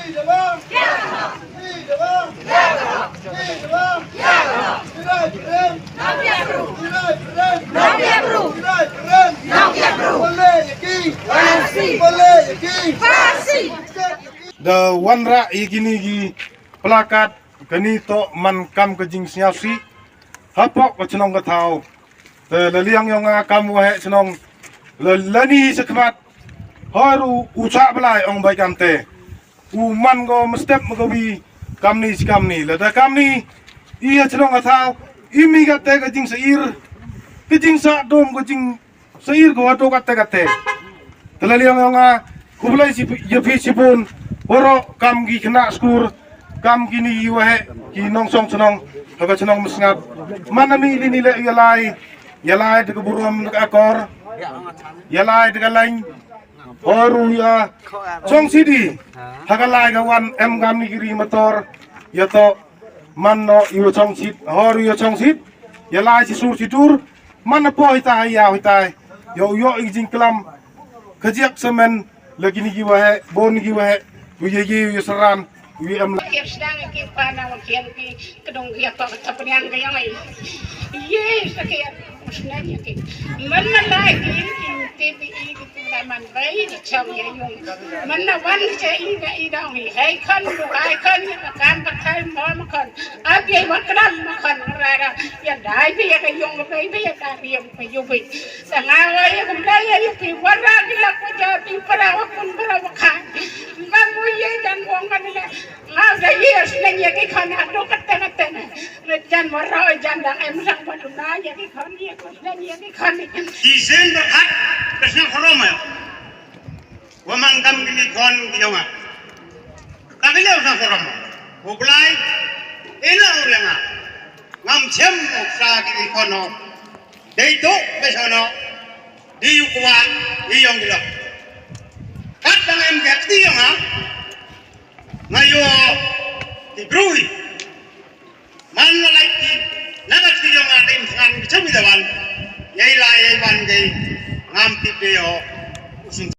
The one ra igini gi plakat kani to man kam ke jing siao si hapok ko chnong ka thau le liang yong a kam wa he chnong le lani sekmat haru ucha blai ong bai kam te u man go step go bi kam ni le da kam ni i chnong ka thau imi ka te ka jing sair ke jing sa dom ko jing sair go to ka te le liang yong a kublai si ye phi sipun oro kam gi kena skur kam gini wahe ki nong song chnong haga chnong musngat manami lini le yalai de burum de akor yalai de lain oru ya chong sidi haga lai ga wan em gam ni giri motor ya to manno yu chong sit oru ya chong sit yalai si sur situr mana po hita ya hita yo jing klam khajiak semen lagi ni gi wahe bon gi wahe wi seran wi am sedang ki pana wakian ki kedong ki apa tapanian ki yang ai ye sakit musnah ya ki mana lagi TV itu man bai de chau ye yung mana wan che i dong hai khan du hai khan kan pa khai mo khan a pi wa kran ma khan ra ya dai pi ya yung bai pi ya ka ri pi yu bai sa nga wa ye kum dai ye pi wa ra ki la ko ja pi para wa kun para wa khan ma mu ye dan wong kan le nga da ye sneng ye ki khan a do ka te na le jan wa ra jan dang em sang pa du na ye ki khan ye ko sneng ye ki khan di sen ba khat kasna khoroma wamangkam gini kon giyonga kagile usa khoroma buglai ina urenga ngam chem oksa gini kono deito besono diukwa iyong gilo kat dangem gakti yonga ngayo tibrui man malaiki nagati yonga tim ngan bichami dawan yai lai wan dei ngam tipeo